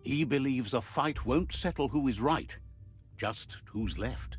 He believes a fight won't settle who is right, just who's left.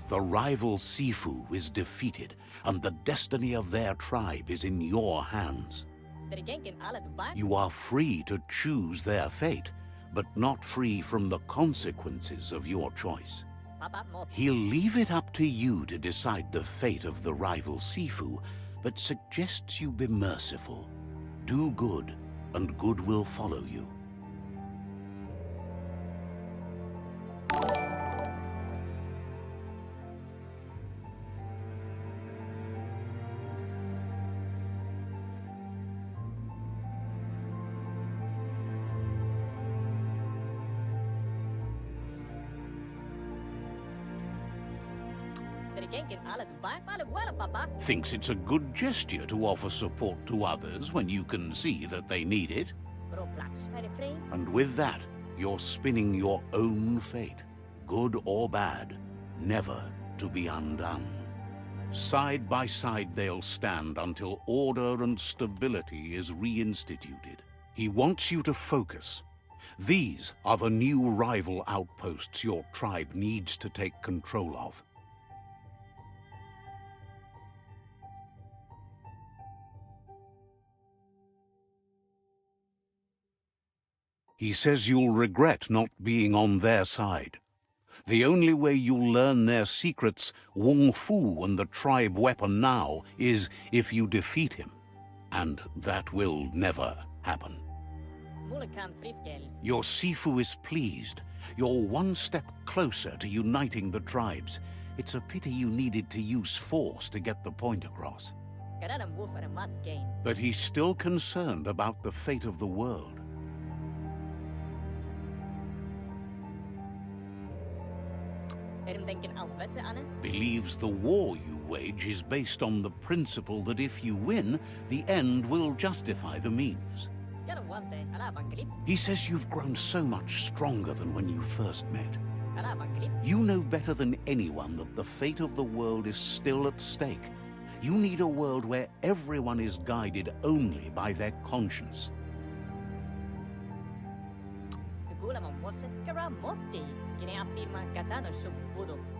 The rival Sifu is defeated, and the destiny of their tribe is in your hands. You are free to choose their fate, but not free from the consequences of your choice. He'll leave it up to you to decide the fate of the rival Sifu, but suggests you be merciful. Do good, and good will follow you. Thinks it's a good gesture to offer support to others when you can see that they need it. And with that, you're spinning your own fate, good or bad, never to be undone. Side by side they'll stand until order and stability is reinstituted. He wants you to focus. These are the new rival outposts your tribe needs to take control of. He says you'll regret not being on their side. The only way you'll learn their secrets, Wung Fu and the tribe weapon now, is if you defeat him. And that will never happen. Your Sifu is pleased. You're one step closer to uniting the tribes. It's a pity you needed to use force to get the point across. But he's still concerned about the fate of the world. Believes the war you wage is based on the principle that if you win, the end will justify the means. He says you've grown so much stronger than when you first met. You know better than anyone that the fate of the world is still at stake. You need a world where everyone is guided only by their conscience.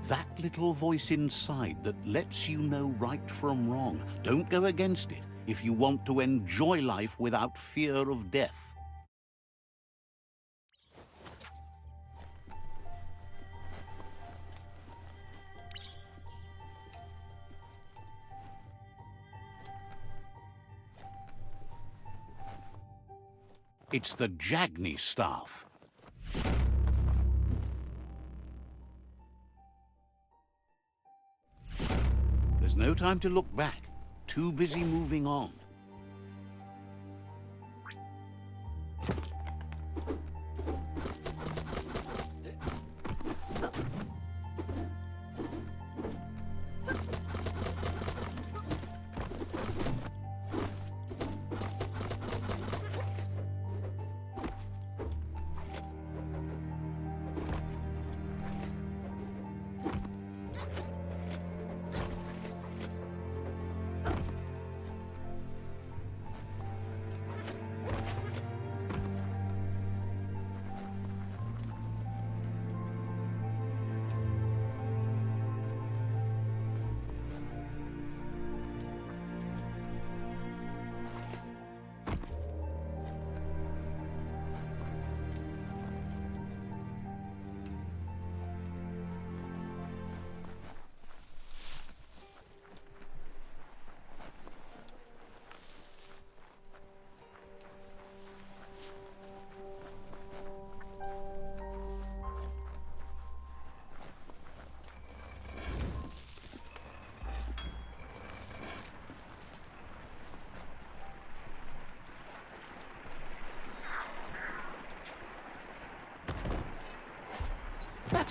That little voice inside that lets you know right from wrong. Don't go against it if you want to enjoy life without fear of death. It's the Jagni staff. There's no time to look back. Too busy moving on.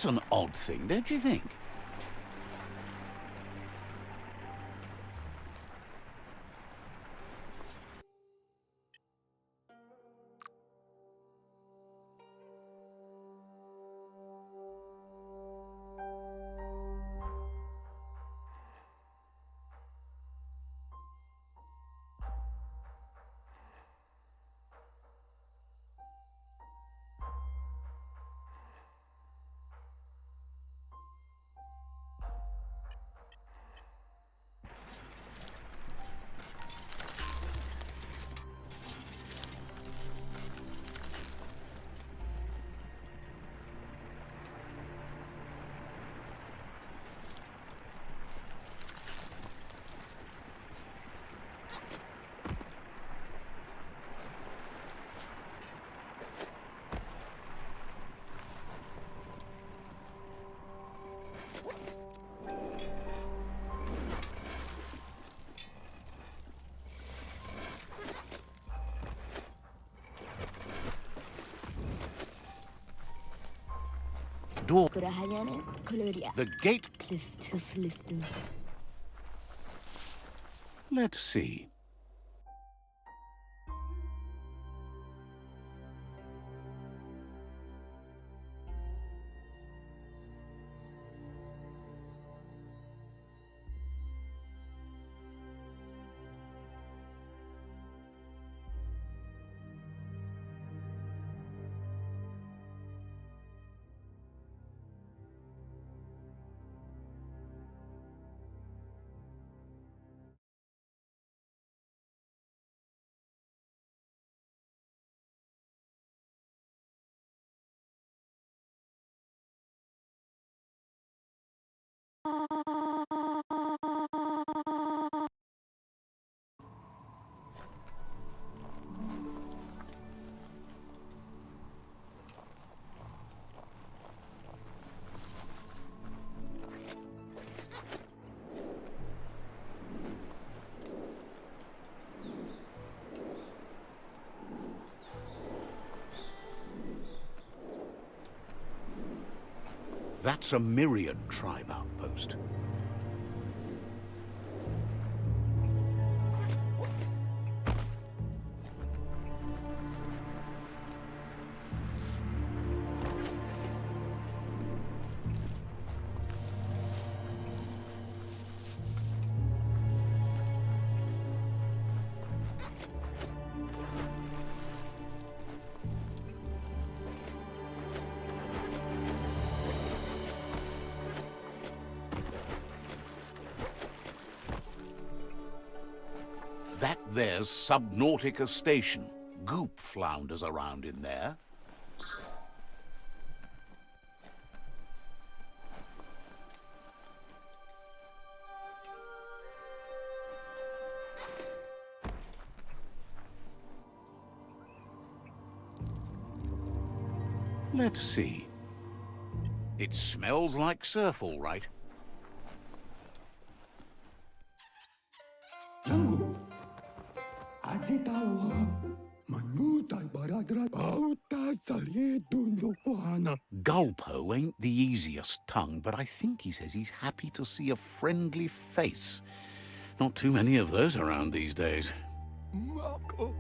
That's an odd thing, don't you think? Door. The gate. Let's see. That's a myriad tribe outpost. That there's Subnautica Station. Goop flounders around in there. Let's see. It smells like surf, all right. Gulpo ain't the easiest tongue, but I think he says he's happy to see a friendly face. Not too many of those around these days.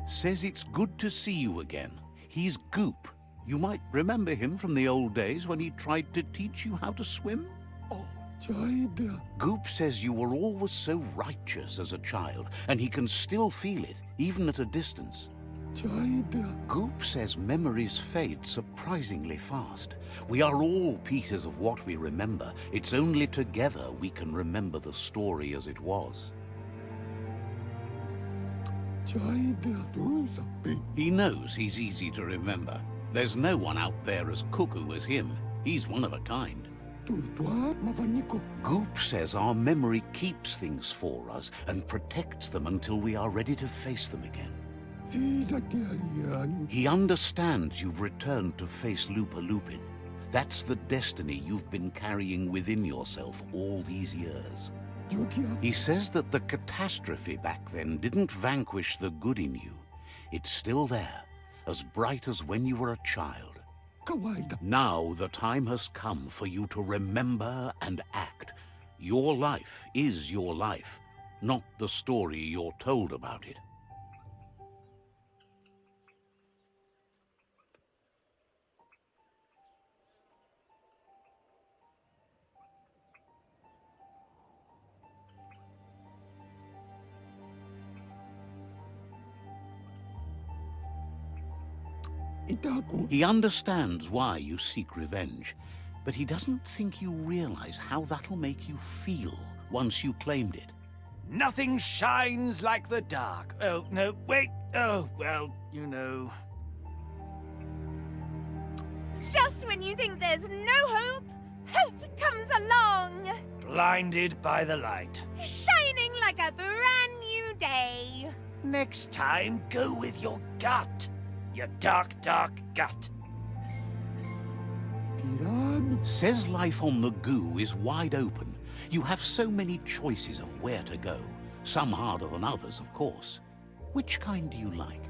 Says it's good to see you again. He's Goop. You might remember him from the old days when he tried to teach you how to swim. Goop says you were always so righteous as a child, and he can still feel it, even at a distance. Goop says memories fade surprisingly fast. We are all pieces of what we remember. It's only together we can remember the story as it was. He knows he's easy to remember. There's no one out there as cuckoo as him. He's one of a kind. Goop says our memory keeps things for us and protects them until we are ready to face them again. He understands you've returned to face Lupa Lupin. That's the destiny you've been carrying within yourself all these years. He says that the catastrophe back then didn't vanquish the good in you. It's still there, as bright as when you were a child. Now the time has come for you to remember and act. Your life is your life, not the story you're told about it. He understands why you seek revenge, but he doesn't think you realize how that'll make you feel once you claimed it. Nothing shines like the dark. Oh, no, wait. Oh, well, you know. Just when you think there's no hope, hope comes along. Blinded by the light. Shining like a brand new day. Next time, go with your gut. Your dark, dark gut. Says life on the goo is wide open. You have so many choices of where to go. Some harder than others, of course. Which kind do you like?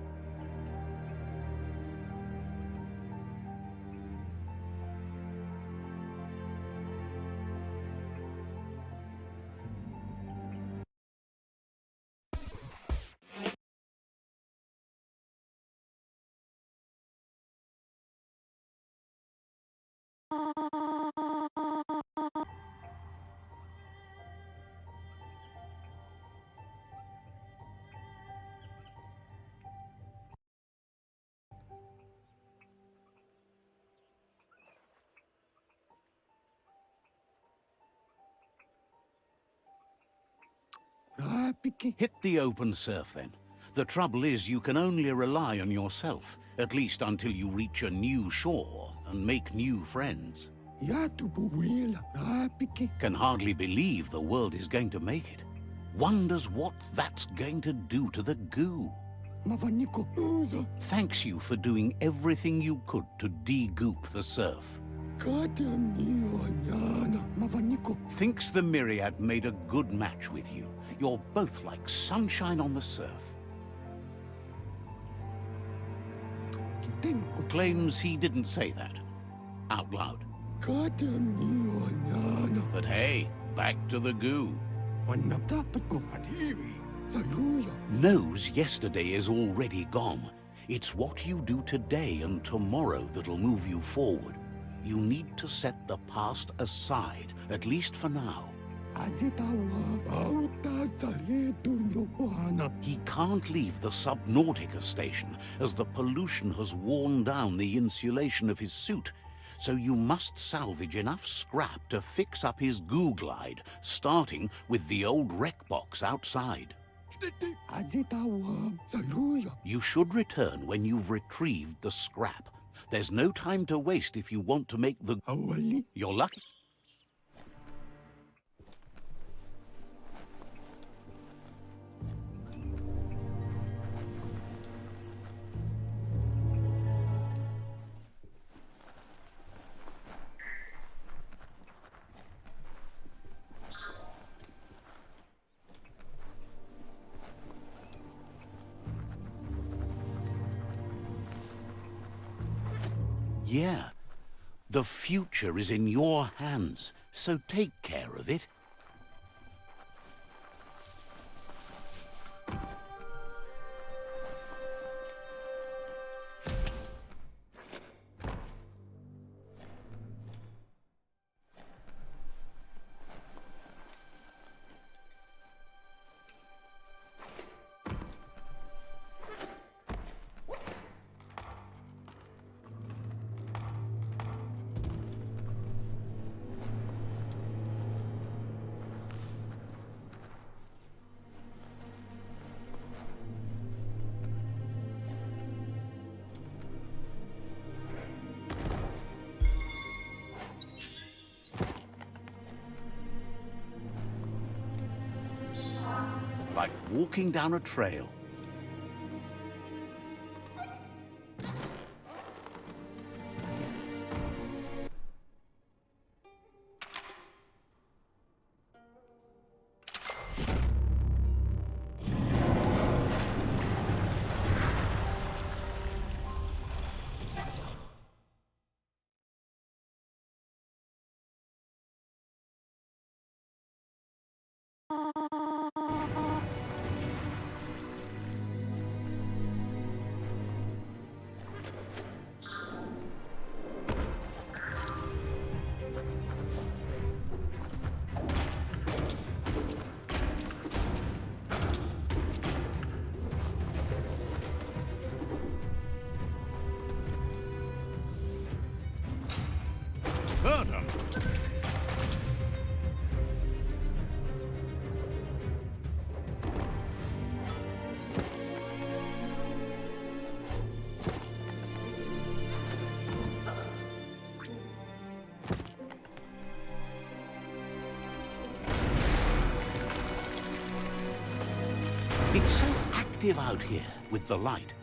Hit the open surf, then. The trouble is, you can only rely on yourself, at least until you reach a new shore and make new friends. Can hardly believe the world is going to make it. Wonders what that's going to do to the goo. Thanks you for doing everything you could to de-goop the surf. Thinks the Myriad made a good match with you. You're both like sunshine on the surf. Claims he didn't say that out loud. But hey, back to the goo. Knows yesterday is already gone. It's what you do today and tomorrow that'll move you forward. You need to set the past aside, at least for now. He can't leave the Subnautica station, as the pollution has worn down the insulation of his suit. So you must salvage enough scrap to fix up his goo glide, starting with the old wreck box outside. You should return when you've retrieved the scrap. There's no time to waste if you want to make the... You're lucky. Yeah, the future is in your hands, so take care of it. Like walking down a trail. Curtain. It's so active out here with the light.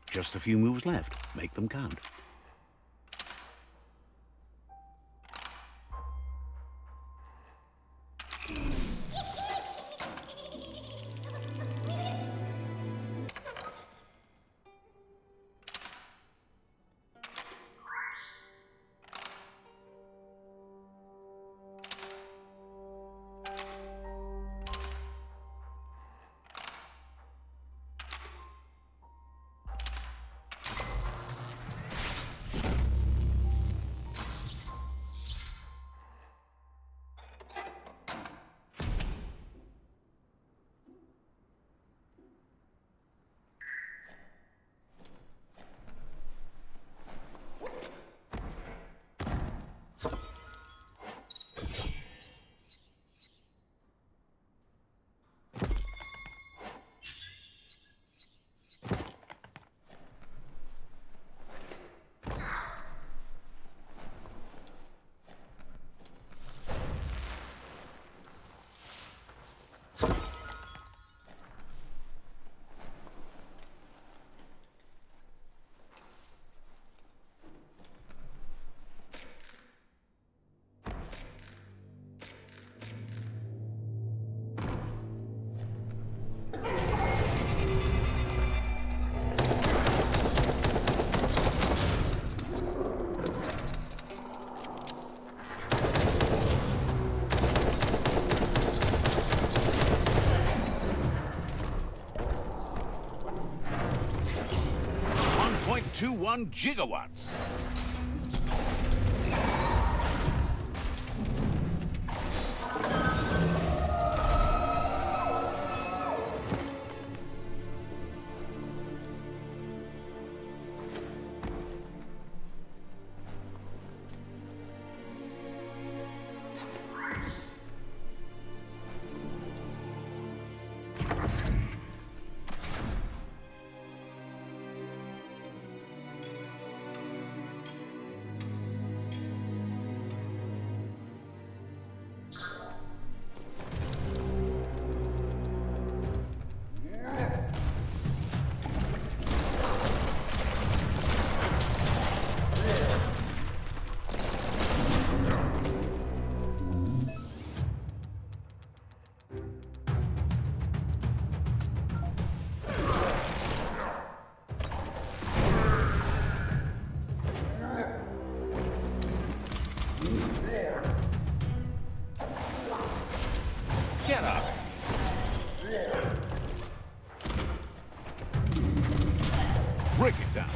Just a few moves left. Make them count. .21 gigawatts. Get up. Break it down.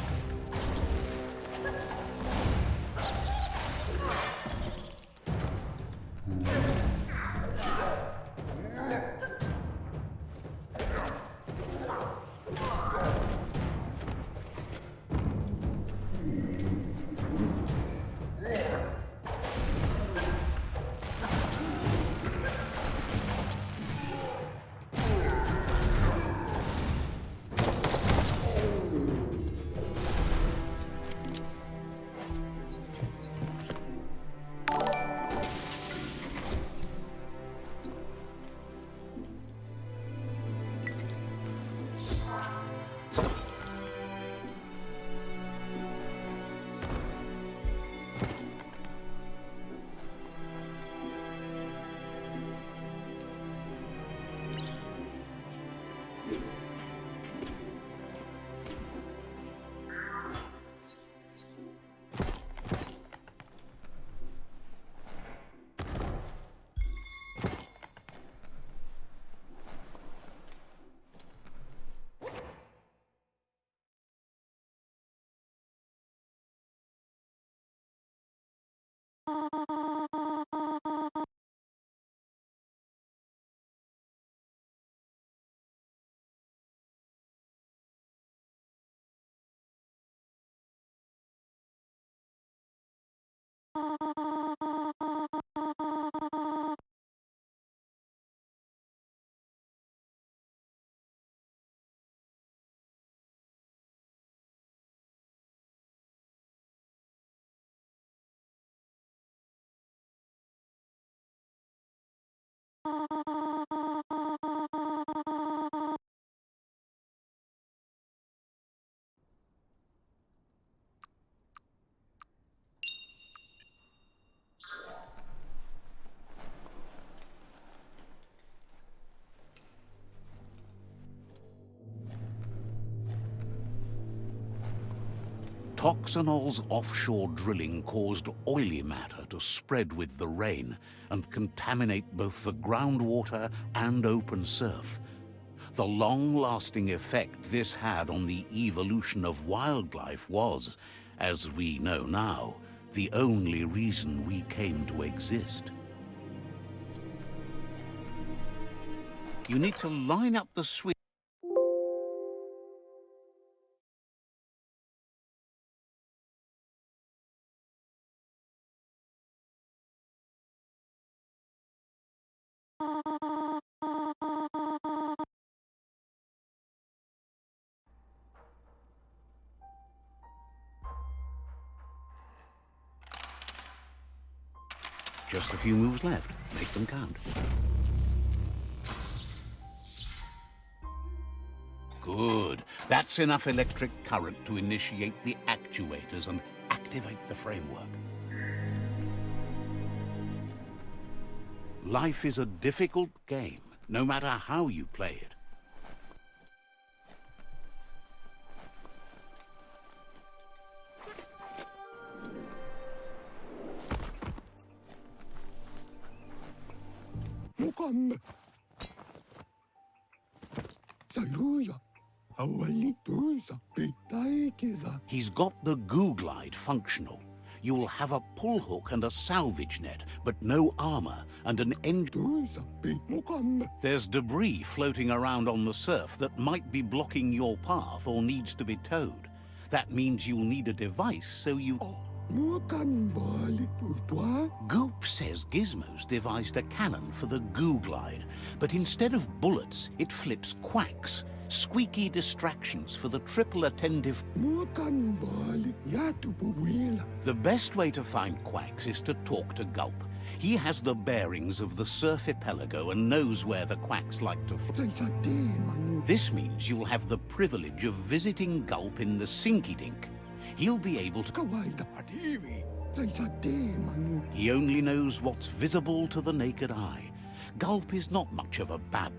Toxanol's offshore drilling caused oily matter to spread with the rain and contaminate both the groundwater and open surf. The long-lasting effect this had on the evolution of wildlife was, as we know now, the only reason we came to exist. You need to line up the switch. Just a few moves left. Make them count. Good. That's enough electric current to initiate the actuators and activate the framework. Life is a difficult game, no matter how you play it. He's got the goo glide functional. You'll have a pull hook and a salvage net, but no armor and an engine. There's debris floating around on the surf that might be blocking your path or needs to be towed. That means you'll need a device so you... Goop says Gizmo's devised a cannon for the goo glide, but instead of bullets, it flips quacks. Squeaky distractions for the triple attentive... The best way to find quacks is to talk to Gulp. He has the bearings of the surf archipelago and knows where the quacks like to fly. This means you'll have the privilege of visiting Gulp in the Sinky Dink. He'll be able to... He only knows what's visible to the naked eye. Gulp is not much of a bab.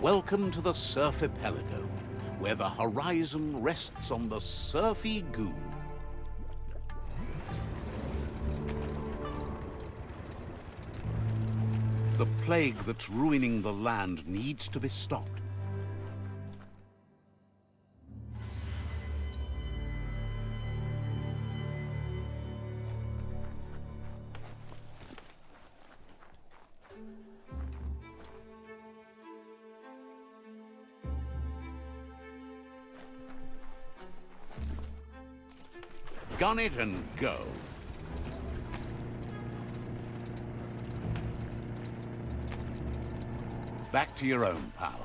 Welcome to the surf archipelago, where the horizon rests on the surfy goo. The plague that's ruining the land needs to be stopped. Gun it and go. Back to your own power.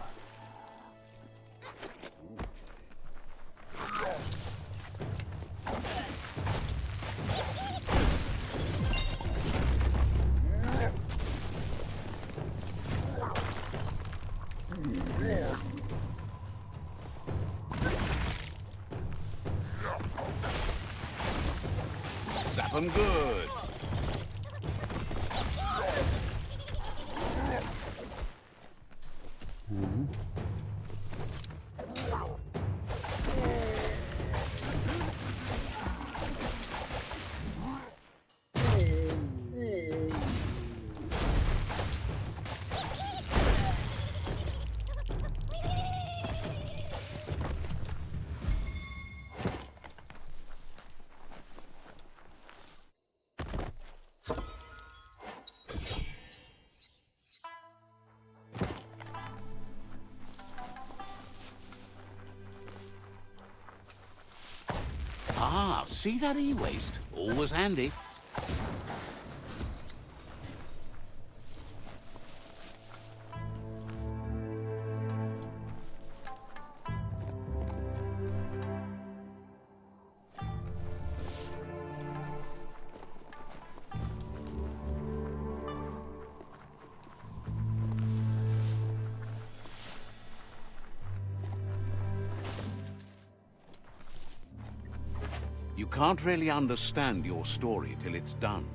Zap 'em good. Ah, see that e-waste? Always handy. You can't really understand your story till it's done.